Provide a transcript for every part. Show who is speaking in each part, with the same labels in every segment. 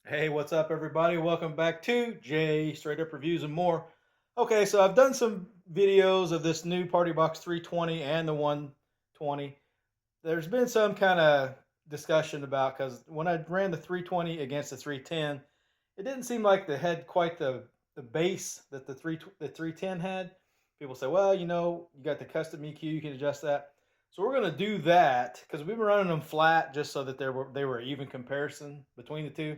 Speaker 1: Hey, what's up, everybody? Welcome back to Jay Straight Up Reviews and More. Okay, so I've done some videos of this new Partybox 320 and the 120. There's been some kind of discussion about because when I ran the 320 against the 310, it didn't seem like they had quite the bass that the 310 had. People say, well, you got the custom EQ, you can adjust that. So we're gonna do that because we've been running them flat just so that they were even comparison between the two.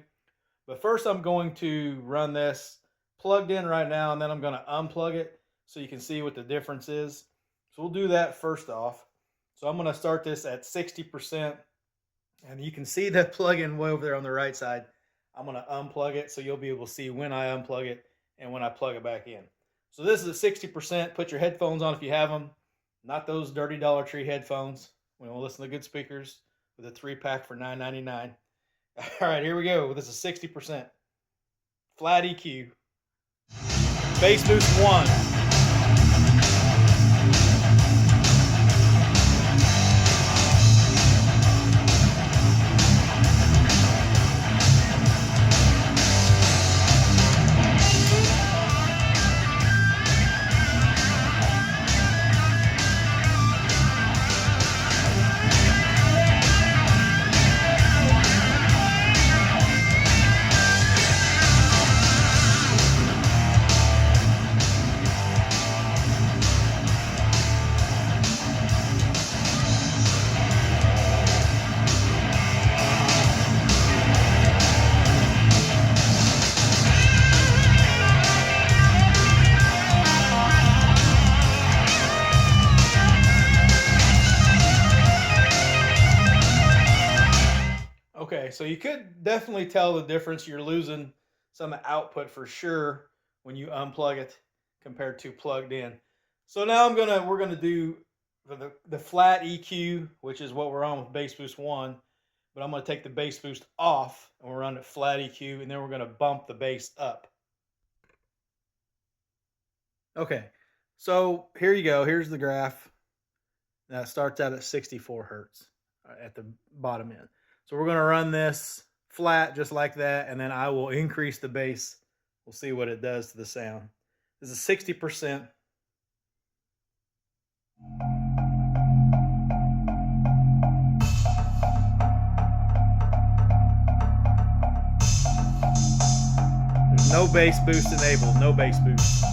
Speaker 1: But first, I'm going to run this plugged in right now, and then I'm going to unplug it so you can see what the difference is. So we'll do that first off. So I'm going to start this at 60%, and you can see the plug-in way over there on the right side. I'm going to unplug it so you'll be able to see when I unplug it and when I plug it back in. So this is at 60%. Put your headphones on if you have them, not those dirty Dollar Tree headphones. We will listen to good speakers with a 3-pack for $9.99. All right, here we go. This is 60%. Flat EQ. Bass boost 1. Okay, so you could definitely tell the difference. You're losing some output for sure when you unplug it compared to plugged in. So now we're gonna do the flat EQ, which is what we're on with bass boost 1. But I'm gonna take the bass boost off and we're on at flat EQ, and then we're gonna bump the bass up. Okay, so here you go. Here's the graph. Now it starts out at 64 hertz at the bottom end. So we're going to run this flat just like that, and then I will increase the bass. We'll see what it does to the sound. This is 60%. There's no bass boost enabled, no bass boost.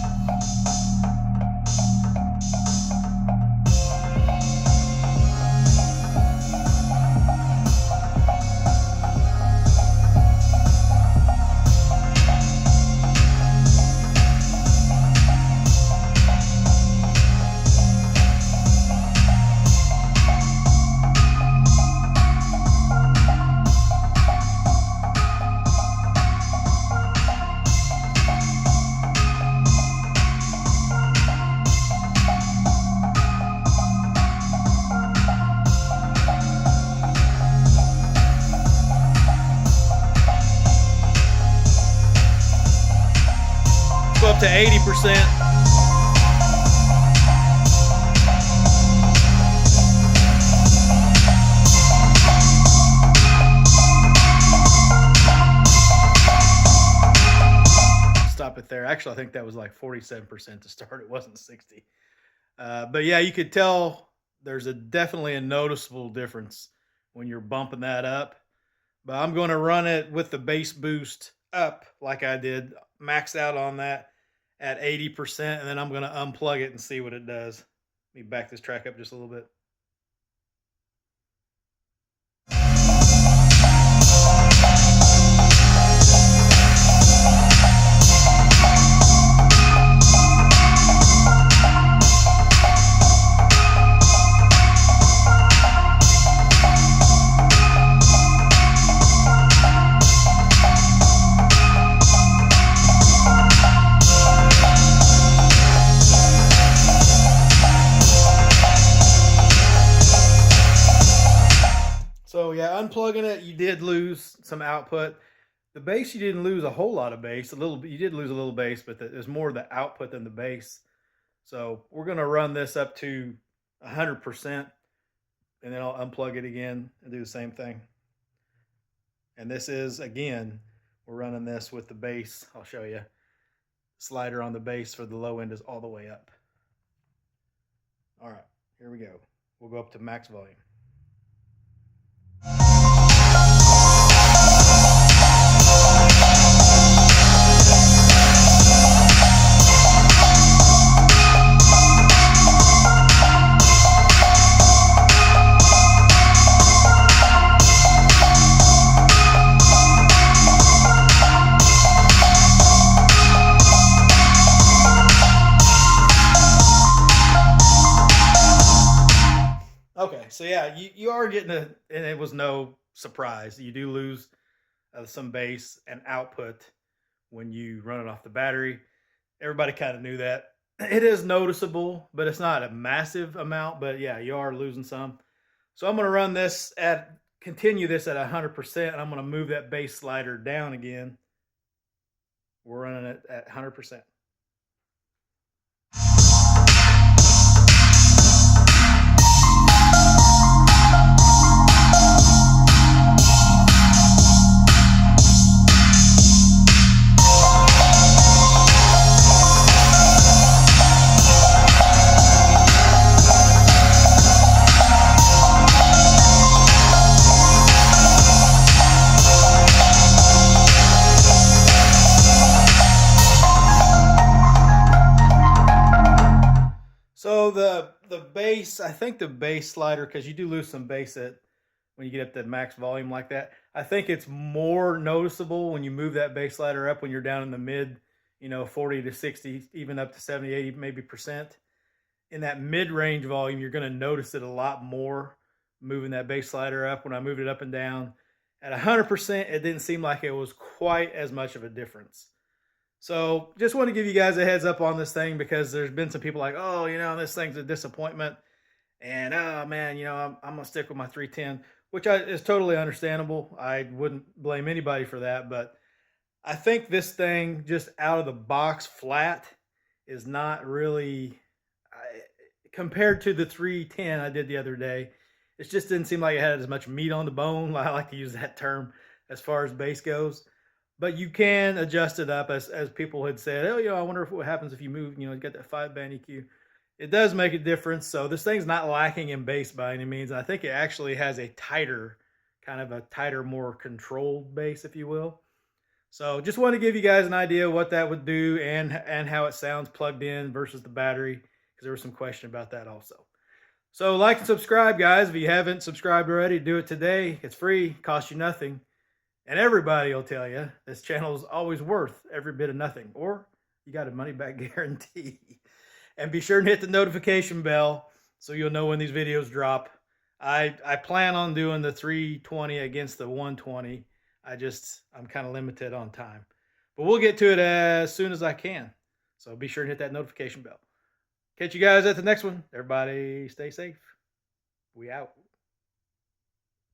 Speaker 1: Go up to 80%. Stop it there. Actually, I think that was like 47% to start. It wasn't 60. But yeah, you could tell there's definitely a noticeable difference when you're bumping that up. But I'm going to run it with the bass boost up like I did, max out on that at 80%, and then I'm going to unplug it and see what it does. Let me back this track up just a little bit. So yeah, unplugging it, you did lose some output. The bass, you didn't lose a whole lot of bass. You did lose a little bass, but there's more of the output than the bass. So we're gonna run this up to 100%, and then I'll unplug it again and do the same thing. And this is again We're running this with the base. I'll show you. Slider on the base for the low end is all the way up. All right, here we go. We'll go up to max volume. Okay, so yeah, you are getting a, and it was no surprise. You do lose some bass and output when you run it off the battery. Everybody kind of knew that. It is noticeable, but it's not a massive amount. But yeah, you are losing some. So I'm going to run this at, continue this at 100%, and I'm going to move that bass slider down again. We're running it at 100%. So the bass, I think the bass slider, because you do lose some bass at when you get up to max volume like that. I think it's more noticeable when you move that bass slider up when you're down in the mid, 40 to 60, even up to 70, 80 maybe percent. In that mid-range volume, you're going to notice it a lot more moving that bass slider up. When I moved it up and down at 100%, it didn't seem like it was quite as much of a difference. So just want to give you guys a heads up on this thing, because there's been some people like, oh, this thing's a disappointment. And, oh, man, I'm going to stick with my 310, which is totally understandable. I wouldn't blame anybody for that. But I think this thing just out of the box flat is not really, compared to the 310 I did the other day, it just didn't seem like it had as much meat on the bone. I like to use that term as far as bass goes. But you can adjust it up, as people had said. Oh, I wonder what happens if you move. You get that 5-band EQ. It does make a difference. So this thing's not lacking in bass by any means. I think it actually has a tighter, more controlled bass, if you will. So just want to give you guys an idea what that would do and how it sounds plugged in versus the battery, because there was some question about that also. So like and subscribe, guys. If you haven't subscribed already, do it today. It's free, costs you nothing. And everybody will tell you this channel is always worth every bit of nothing, or you got a money back guarantee. And be sure to hit the notification bell so you'll know when these videos drop. I plan on doing the 320 against the 120. I'm kind of limited on time. But we'll get to it as soon as I can. So be sure to hit that notification bell. Catch you guys at the next one. Everybody stay safe. We out.